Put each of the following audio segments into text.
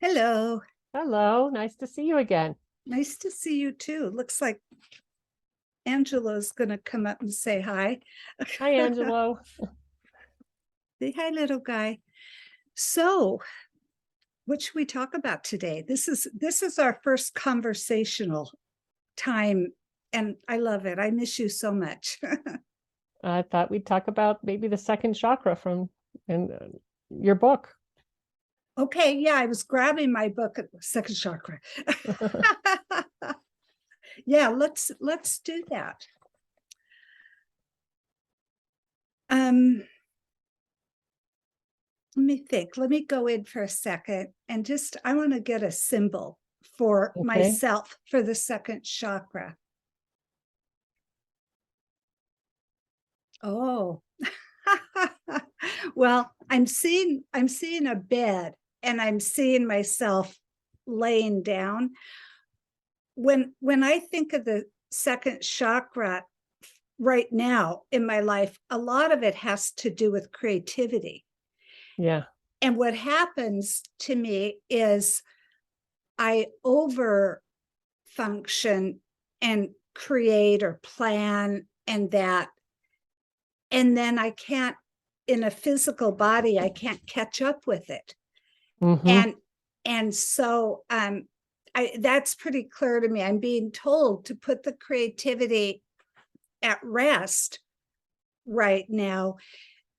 Hello. Hello, nice to see you again. Nice to see you too. Looks like Angela's going to come up and say hi. Hi, Angelo. Say hi, little guy. So, what should we talk about today? This is our first conversational time, and I love it. I miss you so much. I thought we'd talk about maybe the second chakra from in your book. Okay, yeah, I was grabbing my book at the second chakra. Yeah, let's do that. Let me think. Let me go in for a second and I want to get a symbol for myself for the second chakra. Oh, well, I'm seeing a bed and I'm seeing myself laying down. When I think of the second chakra right now in my life, a lot of it has to do with creativity. Yeah. And what happens to me is I over function and create or plan and that. And then I can't, in a physical body, I can't catch up with it. Mm-hmm. And so that's pretty clear to me. I'm being told to put the creativity at rest right now.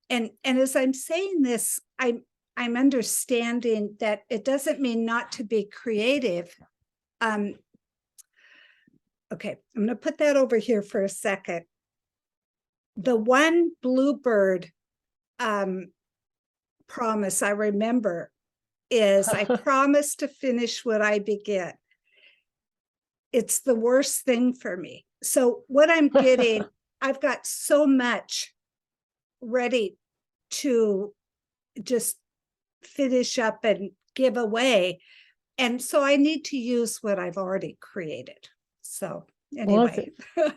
And as I'm saying this, I'm understanding that it doesn't mean not to be creative. Okay, I'm going to put that over here for a second. The one bluebird promise I remember is I promise to finish what I begin. It's the worst thing for me. So what I'm getting, I've got so much ready to just finish up and give away. And so I need to use what I've already created. So anyway. Well,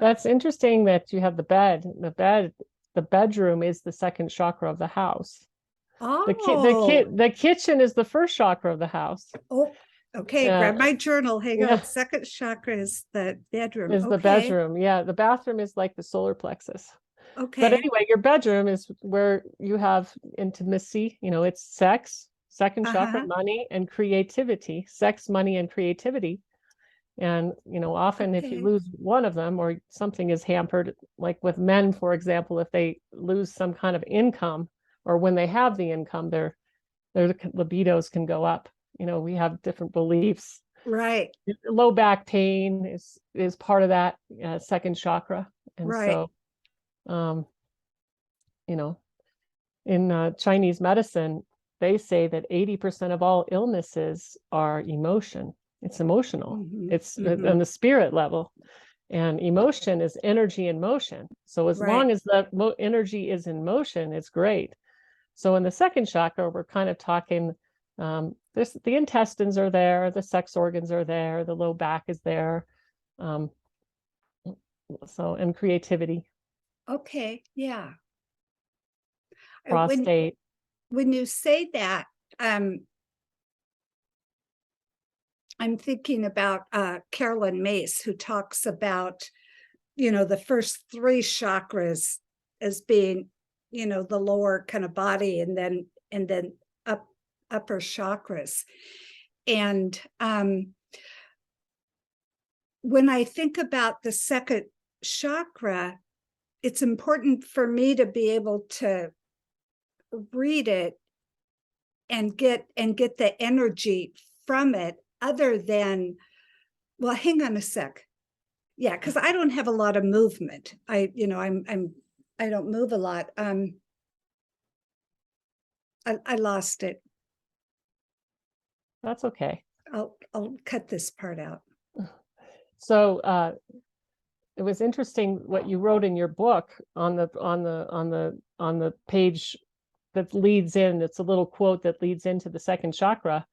that's interesting that you have the bed. The bedroom is the second chakra of the house. Oh, the kitchen is the first chakra of the house. Oh, okay. Grab my journal. Hang on. Second chakra is the bedroom. Is the bedroom. Yeah. The bathroom is like the solar plexus. Okay. But anyway, your bedroom is where you have intimacy. It's sex, second chakra, money, and creativity. Sex, money, and creativity. And, often if you lose one of them or something is hampered, like with men, for example, if they lose some kind of income or when they have the income, their libidos can go up. We have different beliefs. Right. Low back pain is part of that second chakra. And so, in Chinese medicine, they say that 80% of all illnesses are emotion. It's emotional. It's on the spirit level. And emotion is energy in motion. So as long as that energy is in motion, it's great. So in the second chakra, we're kind of talking, the intestines are there, the sex organs are there, the low back is there. And creativity. Okay. Yeah. Prostate. When you say that, I'm thinking about Carolyn Mace, who talks about, the first three chakras as being, the lower kind of body, and then upper chakras. And when I think about the second chakra, it's important for me to be able to read it and get the energy from it, other than, well, hang on a sec. Yeah, because I don't have a lot of movement. I don't move a lot. I lost it. That's okay. I'll cut this part out. So it was interesting what you wrote in your book on the page that leads in. It's a little quote that leads into the second chakra,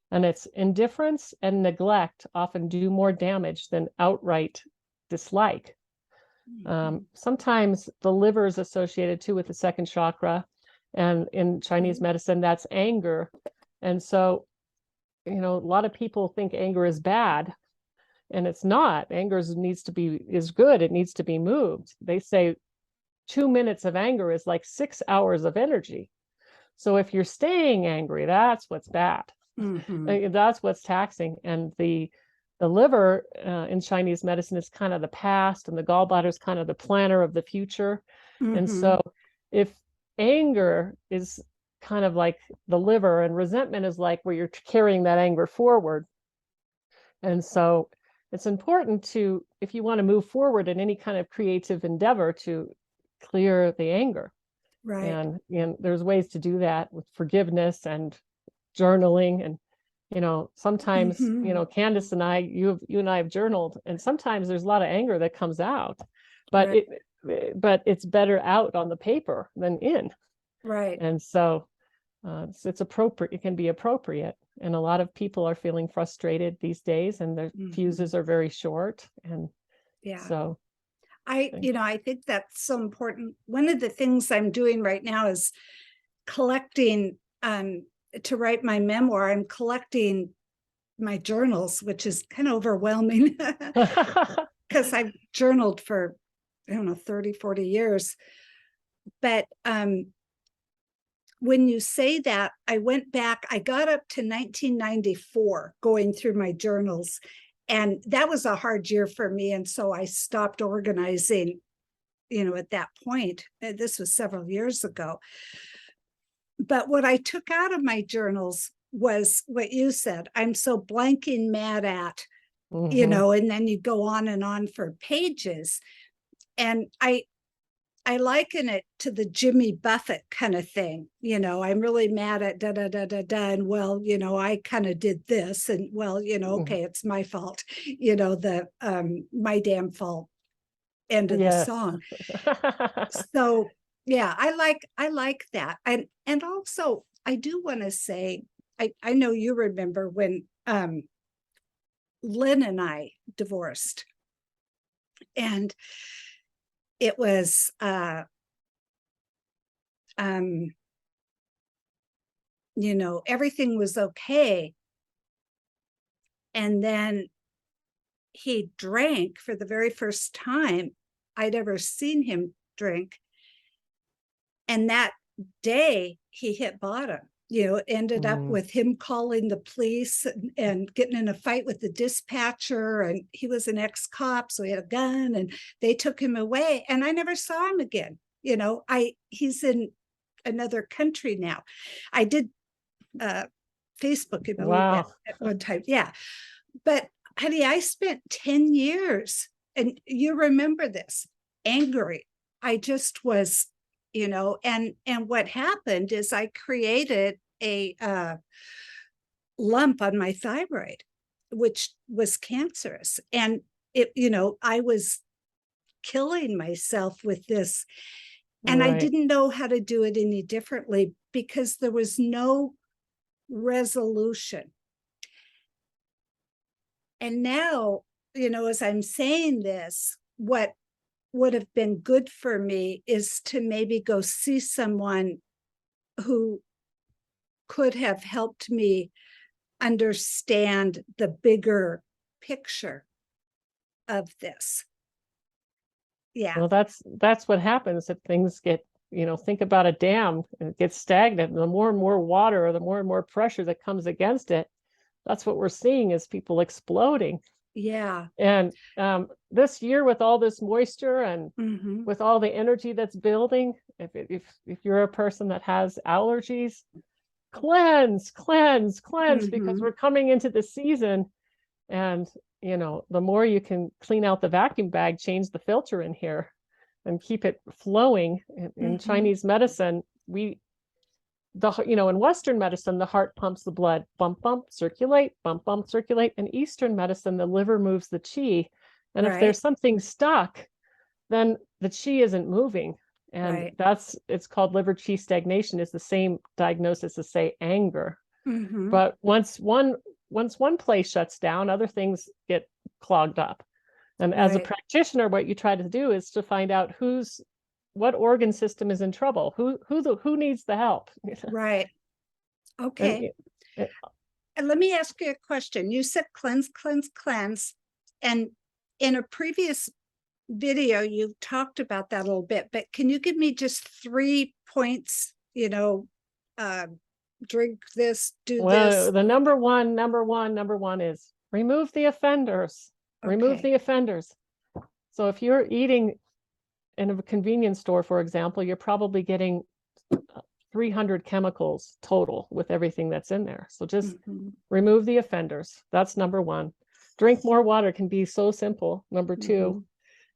and it's indifference and neglect often do more damage than outright dislike. Sometimes the liver is associated too with the second chakra, and in Chinese medicine, that's anger. And so a lot of people think anger is bad, and it's not. Anger is good. It needs to be moved. They say 2 minutes of anger is like 6 hours of energy. So if you're staying angry, that's what's bad. That's what's taxing. And the liver in Chinese medicine is kind of the past, and the gallbladder is kind of the planner of the future. And so if anger is kind of like the liver, and resentment is like where you're carrying that anger forward. And so it's important to, if you want to move forward in any kind of creative endeavor, to clear the anger. Right. And there's ways to do that with forgiveness and journaling. And sometimes Candess and I, you and I have journaled, and sometimes there's a lot of anger that comes out, but but it's better out on the paper than in. Right. And so it's appropriate. It can be appropriate. And a lot of people are feeling frustrated these days, and their fuses are very short. And so I think that's so important. One of the things I'm doing right now is collecting, to write my memoir. I'm collecting my journals, which is kind of overwhelming because I've journaled for, 30, 40 years. But when you say that, I went back, I got up to 1994 going through my journals. And that was a hard year for me. And so I stopped organizing, at that point. This was several years ago. But what I took out of my journals was what you said. I'm so blanking mad at, and then you go on and on for pages. And I liken it to the Jimmy Buffett kind of thing. I'm really mad at da da da da da, and well, I kind of did this, and well, okay, it's my fault. The my damn fault end of the song. So yeah, I like that, and also I do want to say, I know you remember when Lynn and I divorced, and it was everything was okay, and then he drank for the very first time I'd ever seen him drink, and that day he hit bottom. Ended up with him calling the police and getting in a fight with the dispatcher, and he was an ex-cop, so he had a gun, and they took him away, and I never saw him again. He's in another country now. I did Facebook him a little bit at one time. Yeah. But honey, I spent 10 years, and you remember this, angry. I just was, and what happened is I created a lump on my thyroid, which was cancerous. And I was killing myself with this. And I didn't know how to do it any differently because there was no resolution. And now, as I'm saying this, what would have been good for me is to maybe go see someone who could have helped me understand the bigger picture of this. Yeah. Well, that's what happens if things get, think about a dam, and it gets stagnant. And the more and more water, or the more and more pressure that comes against it, that's what we're seeing is people exploding. Yeah. And this year, with all this moisture and with all the energy that's building, if you're a person that has allergies, cleanse, because we're coming into the season. And the more you can clean out the vacuum bag, change the filter in here, and keep it flowing. In Chinese medicine, in Western medicine, the heart pumps the blood, bump, bump, circulate, bump, bump, circulate. In Eastern medicine, the liver moves the qi. And if there's something stuck, then the qi isn't moving. And it's called liver qi stagnation. Is the same diagnosis as, say, anger. But once one place shuts down, other things get clogged up. And as a practitioner, what you try to do is to find out what organ system is in trouble, who needs the help. Right. Okay. And let me ask you a question. You said cleanse, cleanse, cleanse. And in a previous video, you talked about that a little bit, but can you give me just 3 points, drink this, do Well, this? the number one is remove the offenders. Remove Okay. the offenders. So if you're eating in a convenience store, for example, you're probably getting 300 chemicals total with everything that's in there. So just remove the offenders. That's number one. Drink more water can be so simple. Number two.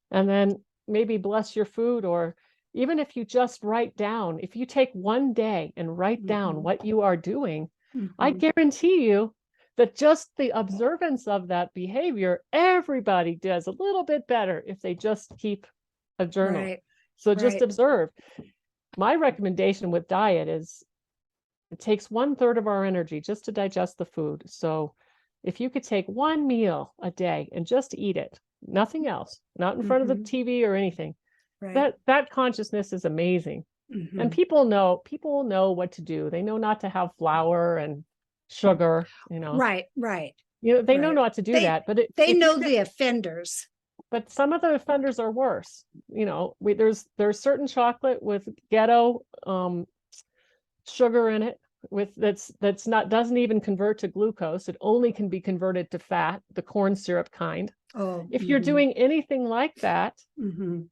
And then maybe bless your food, or even if you just write down, if you take one day and write down what you are doing, I guarantee you that just the observance of that behavior, everybody does a little bit better if they just keep a journal. Right. So just observe. My recommendation with diet is it takes 1/3 of our energy just to digest the food. So if you could take one meal a day and just eat it, nothing else, not in front of the TV or anything, that consciousness is amazing. And people know what to do. They know not to have flour and sugar, Right. they know not to do that, but they know the offenders. But some of the offenders are worse. There's certain chocolate with ghetto sugar in it, doesn't even convert to glucose. It only can be converted to fat, the corn syrup kind. If you're doing anything like that,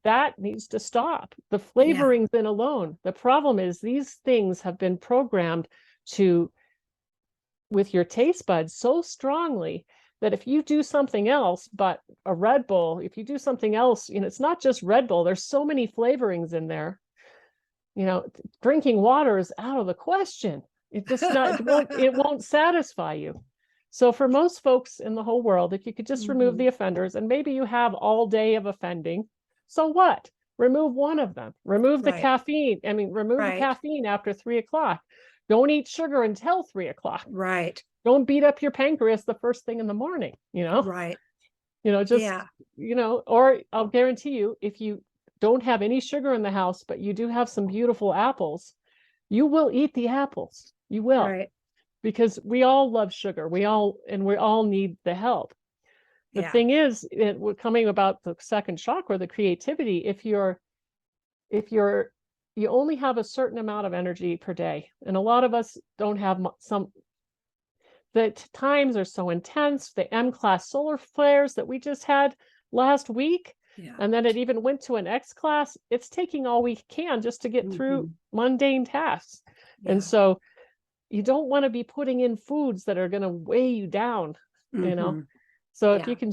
that needs to stop. The flavorings in alone. The problem is these things have been programmed with your taste buds so strongly that if you do something else, but a Red Bull, if you do something else, it's not just Red Bull, there's so many flavorings in there. Drinking water is out of the question. It won't satisfy you. So for most folks in the whole world, if you could just remove the offenders, and maybe you have all day of offending, so what? Remove one of them. Remove the caffeine. Remove the caffeine after 3 o'clock. Don't eat sugar until 3 o'clock. Right. Don't beat up your pancreas the first thing in the morning, Right. Or I'll guarantee you, if you don't have any sugar in the house, but you do have some beautiful apples, you will eat the apples. You will. Right. Because we all love sugar. We all need the help. The thing is, we're coming about the second chakra, the creativity. If you only have a certain amount of energy per day, and a lot of us don't have the times are so intense, the M-class solar flares that we just had last week, and then it even went to an X-class, it's taking all we can just to get through mundane tasks. And so you don't want to be putting in foods that are going to weigh you down, So if you can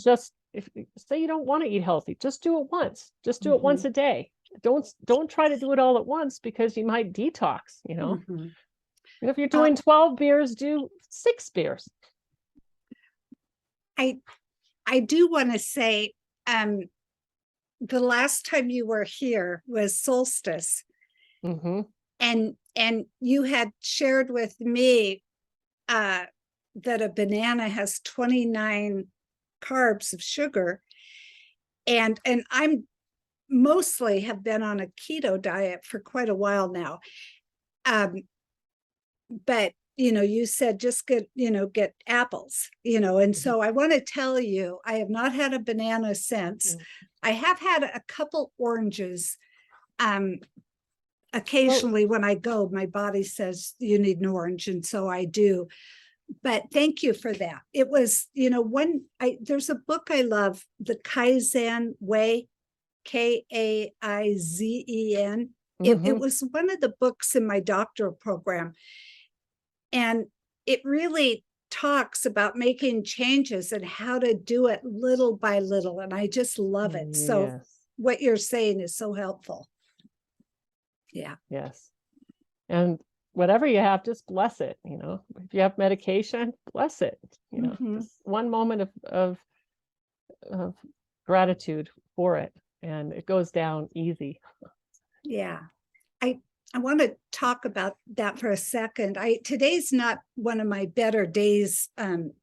if say you don't want to eat healthy, just do it once. Just do it once a day. Don't try to do it all at once, because you might detox, And if you're doing 12 beers, do 6 beers. I do want to say, the last time you were here was solstice. And you had shared with me that a banana has 29 carbs of sugar. And I'm mostly have been on a keto diet for quite a while now. But you said just get apples, and so I want to tell you, I have not had a banana since. I have had a couple oranges. Occasionally when I go, my body says you need an orange, and so I do. But thank you for that. It was, there's a book I love, The Kaizen Way, Kaizen. It was one of the books in my doctoral program. And it really talks about making changes and how to do it little by little. And I just love it. So what you're saying is so helpful. Yeah. Yes. And whatever you have, just bless it. If you have medication, bless it. Just one moment of gratitude for it, and it goes down easy. Yeah. I want to talk about that for a second. Today's not one of my better days, and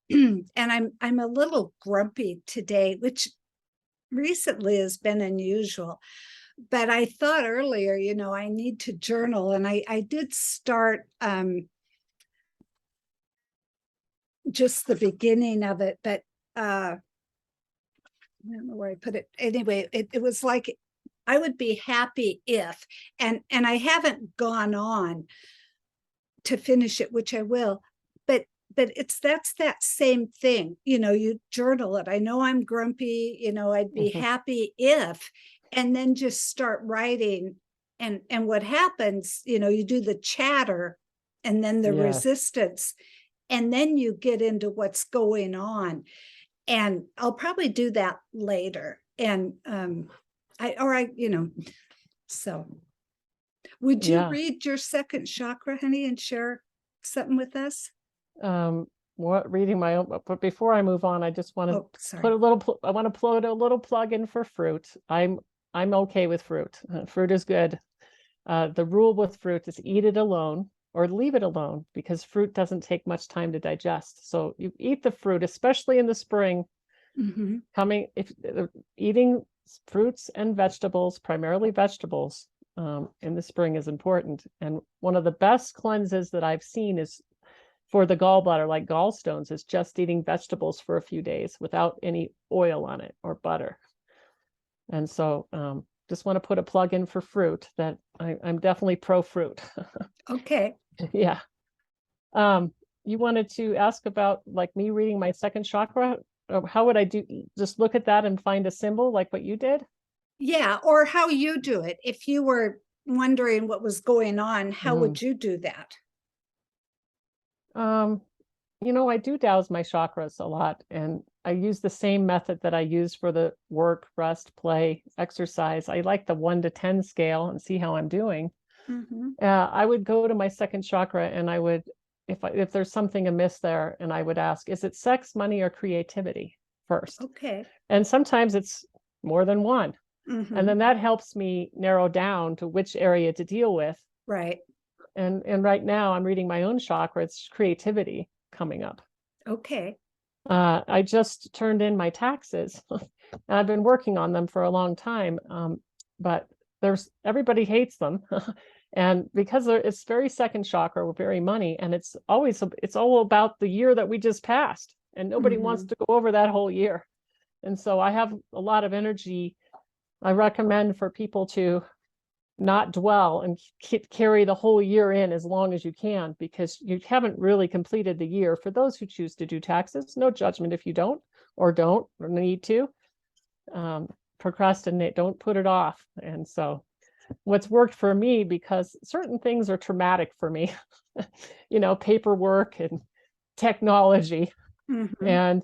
I'm a little grumpy today, which recently has been unusual. But I thought earlier, I need to journal, and I did start just the beginning of it, but I don't know where I put it. Anyway, it was like, I would be happy if, and I haven't gone on to finish it, which I will, but that's that same thing. You journal it. I know I'm grumpy, I'd be happy if, and then just start writing. And what happens, you do the chatter and then the resistance, and then you get into what's going on. And I'll probably do that later. And so would you read your second chakra, honey, and share something with us? What reading my own, but before I move on, I just want to put I want to put a little plug in for fruit. I'm okay with fruit. Fruit is good. The rule with fruit is eat it alone or leave it alone, because fruit doesn't take much time to digest. So you eat the fruit, especially in the spring. Eating fruits and vegetables, primarily vegetables, in the spring is important. And one of the best cleanses that I've seen is for the gallbladder, like gallstones, is just eating vegetables for a few days without any oil on it or butter. And so just want to put a plug in for fruit, that I'm definitely pro fruit. Okay. Yeah. You wanted to ask about like me reading my second chakra? Or how would I do? Just look at that and find a symbol like what you did? Yeah, or how you do it. If you were wondering what was going on, how would you do that? I do douse my chakras a lot, and I use the same method that I use for the work, rest, play, exercise. I like the 1 to 10 scale and see how I'm doing. I would go to my second chakra, and I would, if there's something amiss there, and I would ask, is it sex, money, or creativity first? Okay. And sometimes it's more than one. And then that helps me narrow down to which area to deal with. Right. And right now I'm reading my own chakra. It's creativity coming up. Okay. I just turned in my taxes. And I've been working on them for a long time. But everybody hates them. And because it's very second chakra, we're very money, and it's all about the year that we just passed, and nobody wants to go over that whole year. And so I have a lot of energy. I recommend for people to not dwell and carry the whole year in as long as you can, because you haven't really completed the year. For those who choose to do taxes, no judgment if you don't need to. Procrastinate, don't put it off. And so what's worked for me, because certain things are traumatic for me, paperwork and technology, and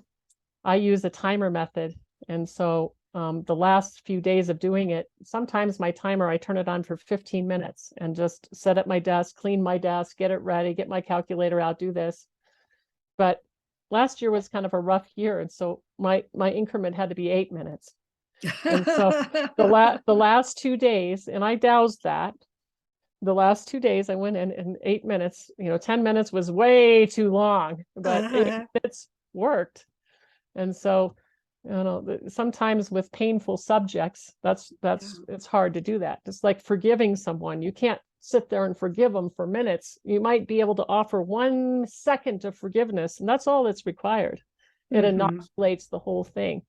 I use a timer method. And so the last few days of doing it, sometimes my timer, I turn it on for 15 minutes and just set at my desk, clean my desk, get it ready, get my calculator out, do this. But last year was kind of a rough year. And so my increment had to be 8 minutes. And so the last 2 days, and I doused that. The last 2 days I went in 8 minutes. 10 minutes was way too long, but 8 minutes worked. And so, sometimes with painful subjects, it's hard to do that. Just like forgiving someone, you can't sit there and forgive them for minutes. You might be able to offer 1 second of forgiveness, and that's all that's required. It inoculates the whole thing.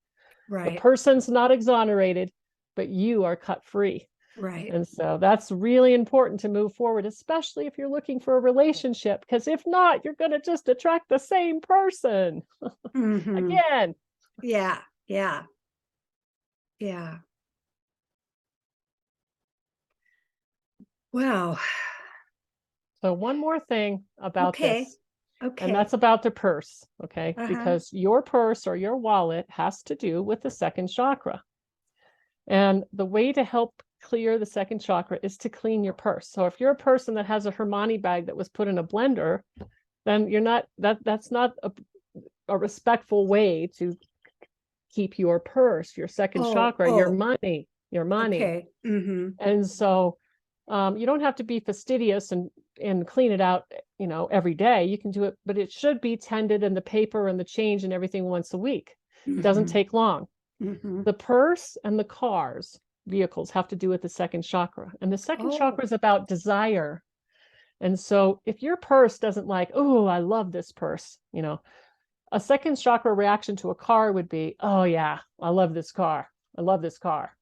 Right. The person's not exonerated, but you are cut free. Right. And so that's really important to move forward, especially if you're looking for a relationship, because if not, you're going to just attract the same person again. Yeah. Wow. So one more thing about this. Okay. And that's about the purse, okay? Because your purse or your wallet has to do with the second chakra. And the way to help clear the second chakra is to clean your purse. So if you're a person that has a Hermione bag that was put in a blender, then that's not a respectful way to keep your purse, your second chakra, your money. Okay. And so you don't have to be fastidious and clean it out, every day. You can do it, but it should be tended, and the paper and the change and everything once a week. It doesn't take long. The purse and the vehicles have to do with the second chakra. And the second chakra is about desire. And so if your purse doesn't I love this purse, A second chakra reaction to a car would be, oh yeah, I love this car. I love this car.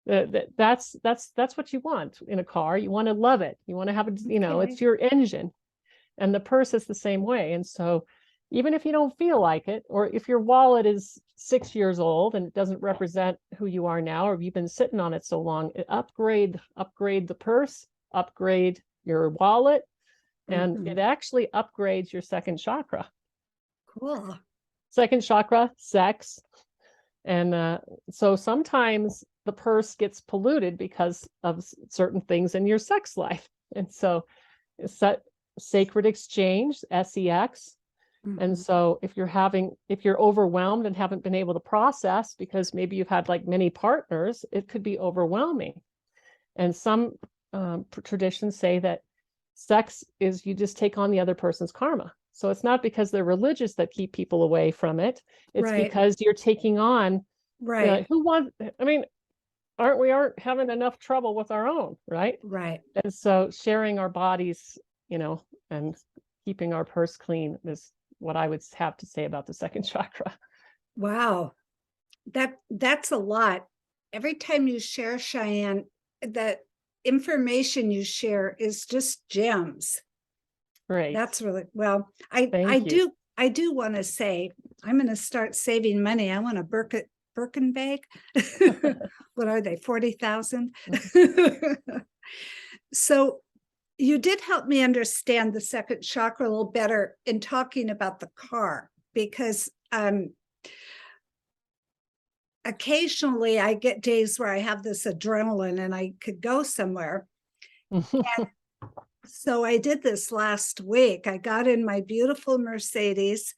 That's what you want in a car. You want to love it. You want to have it, it's your engine. And the purse is the same way. And so even if you don't feel like it, or if your wallet is 6 years old and it doesn't represent who you are now, or you've been sitting on it so long, upgrade the purse, upgrade your wallet, and it actually upgrades your second chakra. Cool. Second chakra, sex. And so sometimes the purse gets polluted because of certain things in your sex life. And so it's that sacred exchange, SEX. And so if you're overwhelmed and haven't been able to process, because maybe you've had like many partners, it could be overwhelming. And some traditions say that sex is you just take on the other person's karma. So it's not because they're religious that keep people away from it. It's because you're taking on, aren't having enough trouble with our own, right? Right. And so sharing our bodies, and keeping our purse clean is what I would have to say about the second chakra. Wow. That's a lot. Every time you share, Cheyenne, that information you share is just gems. Right. That's really, well, I do want to say, I'm going to start saving money. I want a Birkin bag. What are they? 40,000. So you did help me understand the second chakra a little better in talking about the car, because occasionally I get days where I have this adrenaline and I could go somewhere. And so I did this last week. I got in my beautiful Mercedes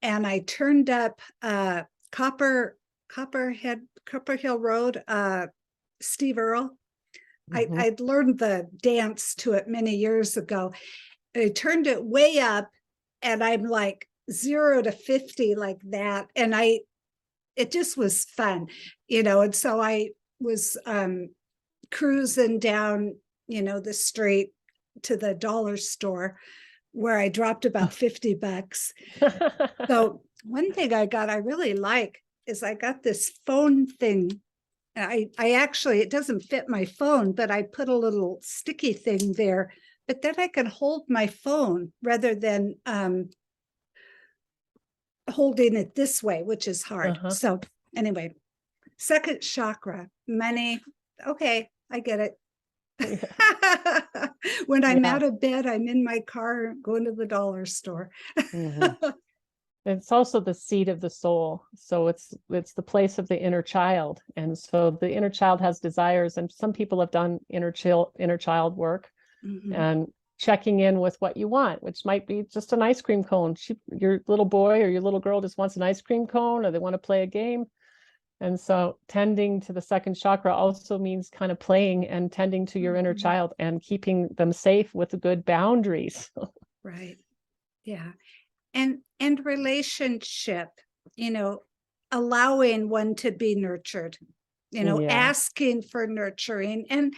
and I turned up Copper Hill Road, Steve Earle. I'd learned the dance to it many years ago. I turned it way up and I'm like 0 to 50 like that. And it just was fun, and so I was cruising down, the street to the dollar store where I dropped about $50. So one thing I really like is I got this phone thing. I actually, it doesn't fit my phone, but I put a little sticky thing there, but then I can hold my phone rather than holding it this way, which is hard. So anyway, second chakra, money. Okay, I get it. When I'm out of bed, I'm in my car going to the dollar store. It's also the seat of the soul. So it's the place of the inner child. And so the inner child has desires, and some people have done inner child work and checking in with what you want, which might be just an ice cream cone. Your little boy or your little girl just wants an ice cream cone, or they want to play a game. And so tending to the second chakra also means kind of playing and tending to your inner child and keeping them safe with good boundaries. Right. Yeah. And relationship, allowing one to be nurtured, asking for nurturing. And,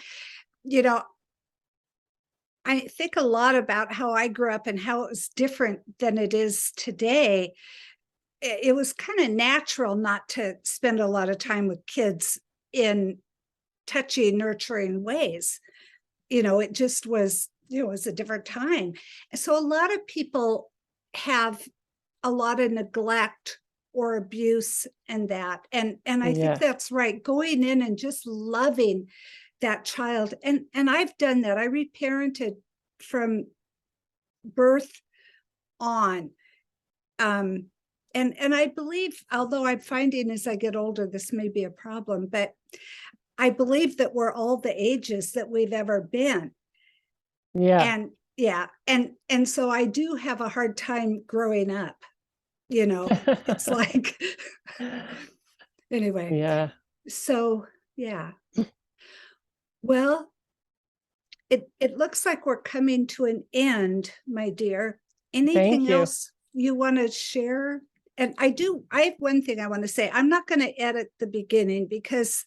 I think a lot about how I grew up and how it was different than it is today. It was kind of natural not to spend a lot of time with kids in touchy, nurturing ways. It just was, it was a different time. So a lot of people have a lot of neglect or abuse and that. And I think that's right. Going in and just loving that child. And I've done that. I reparented from birth on. And I believe, although I'm finding as I get older, this may be a problem, but I believe that we're all the ages that we've ever been. And so I do have a hard time growing up. It's like, anyway. So, yeah. Well, it looks like we're coming to an end, my dear. Anything else you want to share? And I have one thing I want to say. I'm not going to edit the beginning, because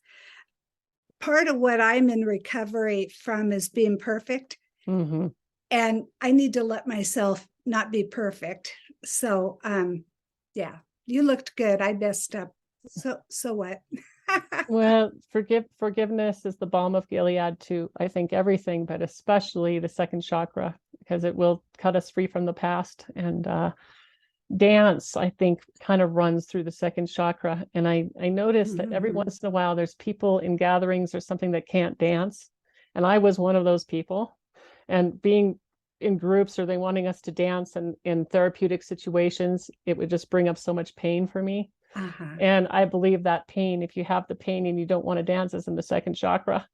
part of what I'm in recovery from is being perfect. And I need to let myself not be perfect. So, yeah, you looked good. I messed up. So what? Well, forgiveness is the balm of Gilead to, I think, everything, but especially the second chakra, because it will cut us free from the past. And dance, I think, kind of runs through the second chakra. And I noticed that every once in a while there's people in gatherings or something that can't dance. And I was one of those people. And being in groups or they wanting us to dance and in therapeutic situations, it would just bring up so much pain for me. And I believe that pain, if you have the pain and you don't want to dance, is in the second chakra.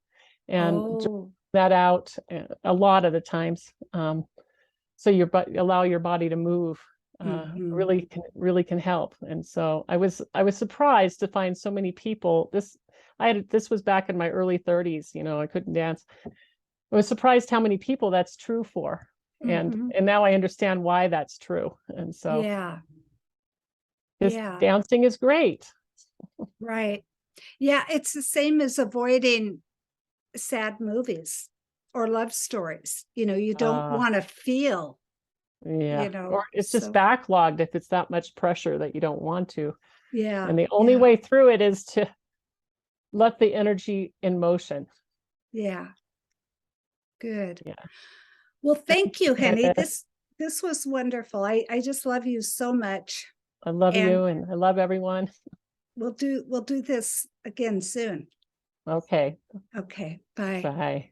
And that out a lot of the times. So allow your body to move really can help. And so I was surprised to find so many people. This was back in my early 30s, I couldn't dance. I was surprised how many people that's true for. And now I understand why that's true. And so dancing is great. Right. Yeah, it's the same as avoiding sad movies or love stories. You don't want to feel. Or it's just backlogged if it's that much pressure that you don't want to. Yeah. And the only way through it is to let the energy in motion. Yeah. Good. Yeah. Well, thank you, Henny. This was wonderful. I just love you so much. I love you and I love everyone. We'll do this again soon. Okay. Okay. Bye. Bye.